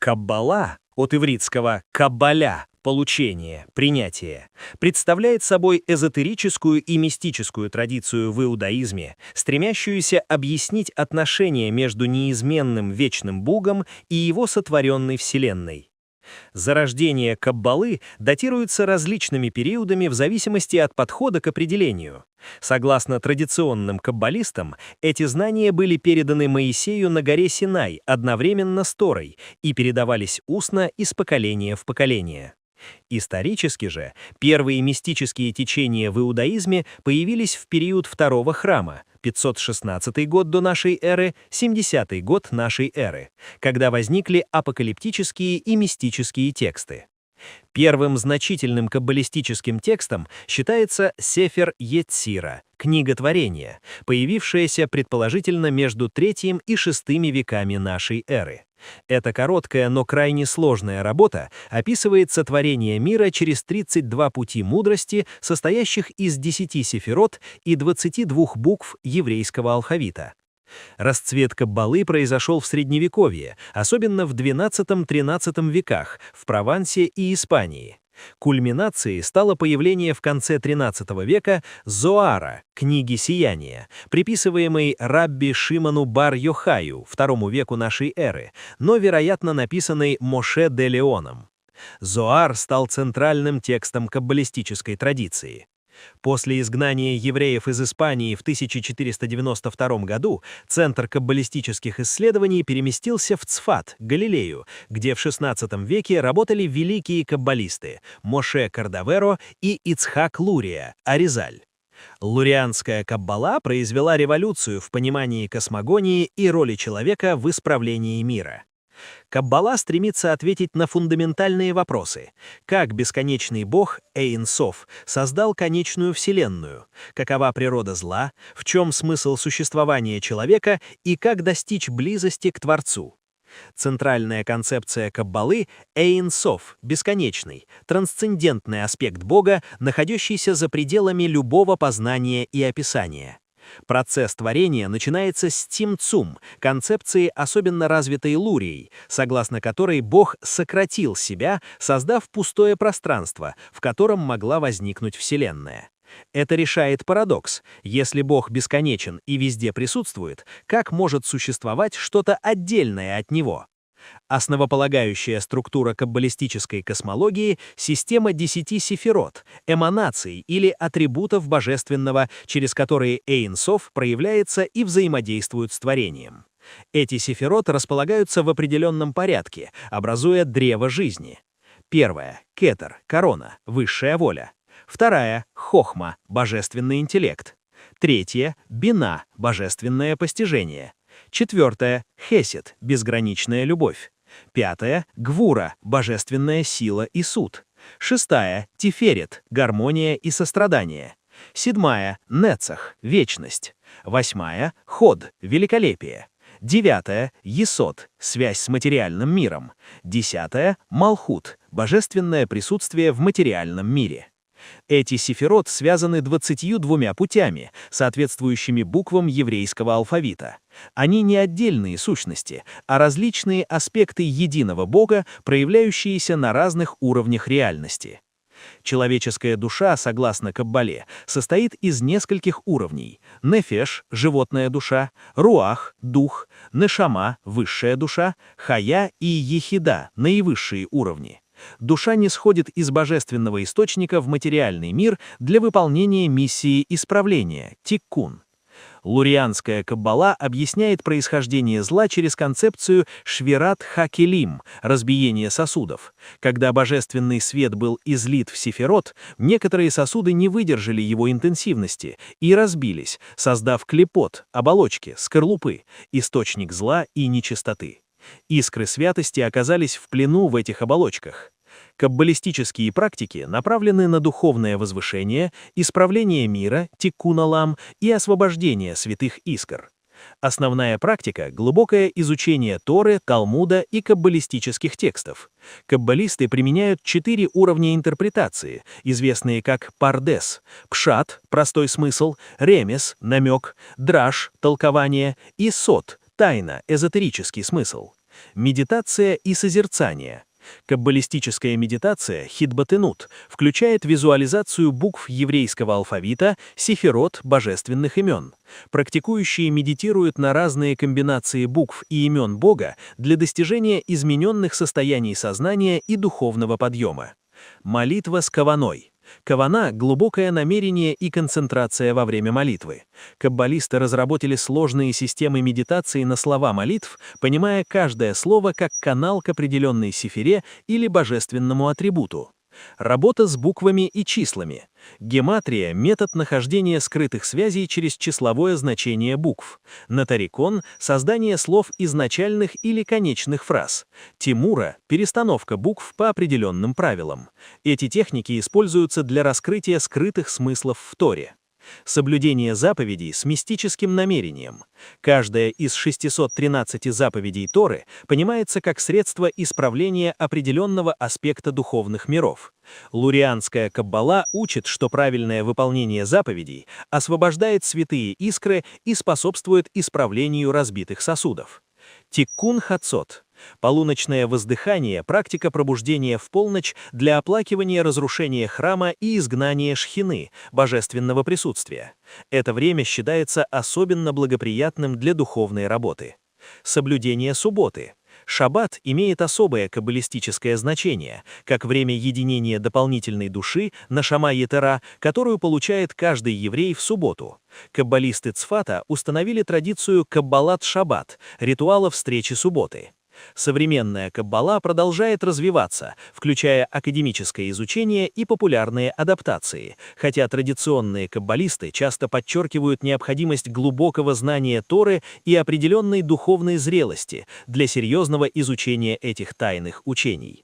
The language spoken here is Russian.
Каббала, от ивритского «каббаля» — получение, принятие, представляет собой эзотерическую и мистическую традицию в иудаизме, стремящуюся объяснить отношения между неизменным вечным Богом и его сотворенной Вселенной. Зарождение Каббалы датируется различными периодами в зависимости от подхода к определению. Согласно традиционным каббалистам, эти знания были переданы Моисею на горе Синай одновременно с Торой и передавались устно из поколения в поколение. Исторически же, первые мистические течения в иудаизме появились в период Второго храма, 516 год до нашей эры, 70 год нашей эры, когда возникли апокалиптические и мистические тексты. Первым значительным каббалистическим текстом считается Сефер Йетсира, книга творения, появившаяся предположительно между III и VI веками нашей эры. Эта короткая, но крайне сложная работа описывает сотворение мира через 32 пути мудрости, состоящих из 10 сефирот и 22 букв еврейского алфавита. Расцвет Каббалы произошел в Средневековье, особенно в XII-XIII веках, в Провансе и Испании. Кульминацией стало появление в конце XIII века Зоара, книги Сияния, приписываемой Рабби Шимону бар-Йохаю, II веку нашей эры, но, вероятно, написанной Моше де Леоном. Зоар стал центральным текстом каббалистической традиции. После изгнания евреев из Испании в 1492 году центр каббалистических исследований переместился в Цфат, Галилею, где в XVI веке работали великие каббалисты Моше Кардаверо и Ицхак Лурия, Аризаль. Лурианская каббала произвела революцию в понимании космогонии и роли человека в исправлении мира. Каббала стремится ответить на фундаментальные вопросы: как бесконечный бог Эйн Соф создал конечную вселенную, какова природа зла, в чем смысл существования человека и как достичь близости к Творцу. Центральная концепция Каббалы — Эйн Соф, бесконечный, трансцендентный аспект Бога, находящийся за пределами любого познания и описания. Процесс творения начинается с Цимцум, концепции, особенно развитой Лурией, согласно которой Бог сократил себя, создав пустое пространство, в котором могла возникнуть Вселенная. Это решает парадокс: если Бог бесконечен и везде присутствует, как может существовать что-то отдельное от Него? Основополагающая структура каббалистической космологии — система 10 сефирот, эманаций или атрибутов божественного, через которые Эйн Соф проявляется и взаимодействует с творением. Эти сефирот располагаются в определенном порядке, образуя древо жизни. Первая — кетер, корона, высшая воля. Вторая — хохма, божественный интеллект. Третья — бина, божественное постижение. Четвертое — хесед, безграничная любовь. Пятое — гвура, божественная сила и суд. Шестая — тиферет, гармония и сострадание. Седьмая — нецах, вечность. Восьмая — ход, великолепие. Девятая — есод, связь с материальным миром. Десятая — малхут, божественное присутствие в материальном мире. Эти сефирот связаны 22 путями, соответствующими буквам еврейского алфавита. Они не отдельные сущности, а различные аспекты единого Бога, проявляющиеся на разных уровнях реальности. Человеческая душа, согласно Каббале, состоит из нескольких уровней: нефеш — животная душа, руах — дух, нешама — высшая душа, хая и ехида — наивысшие уровни. Душа нисходит из божественного источника в материальный мир для выполнения миссии исправления — тиккун. Лурианская каббала объясняет происхождение зла через концепцию швират ха-келим — разбиение сосудов. Когда божественный свет был излит в сефирот, некоторые сосуды не выдержали его интенсивности и разбились, создав клепот, оболочки, скорлупы, источник зла и нечистоты. Искры святости оказались в плену в этих оболочках. Каббалистические практики направлены на духовное возвышение, исправление мира, тиккун олам, и освобождение святых искр. Основная практика — глубокое изучение Торы, Талмуда и каббалистических текстов. Каббалисты применяют 4 уровня интерпретации, известные как пардес: пшат — простой смысл, ремес — намек, драш — толкование и сот — тайна, эзотерический смысл. Медитация и созерцание. Каббалистическая медитация хитбатенут включает визуализацию букв еврейского алфавита, сефирот божественных имен. Практикующие медитируют на разные комбинации букв и имен Бога для достижения измененных состояний сознания и духовного подъема. Молитва с каваной. Кавана – глубокое намерение и концентрация во время молитвы. Каббалисты разработали сложные системы медитации на слова молитв, понимая каждое слово как канал к определенной сефире или божественному атрибуту. Работа с буквами и числами. Гематрия – метод нахождения скрытых связей через числовое значение букв. Нотарикон – создание слов из начальных или конечных фраз. Тимура – перестановка букв по определенным правилам. Эти техники используются для раскрытия скрытых смыслов в Торе. Соблюдение заповедей с мистическим намерением. Каждая из 613 заповедей Торы понимается как средство исправления определенного аспекта духовных миров. Лурианская каббала учит, что правильное выполнение заповедей освобождает святые искры и способствует исправлению разбитых сосудов. Тиккун хацот. Полуночное воздыхание – практика пробуждения в полночь для оплакивания разрушения храма и изгнания шхины, божественного присутствия. Это время считается особенно благоприятным для духовной работы. Соблюдение субботы. Шаббат имеет особое каббалистическое значение, как время единения дополнительной души нашама етера, которую получает каждый еврей в субботу. Каббалисты Цфата установили традицию каббалат-шаббат, ритуала встречи субботы. Современная каббала продолжает развиваться, включая академическое изучение и популярные адаптации, хотя традиционные каббалисты часто подчеркивают необходимость глубокого знания Торы и определенной духовной зрелости для серьезного изучения этих тайных учений.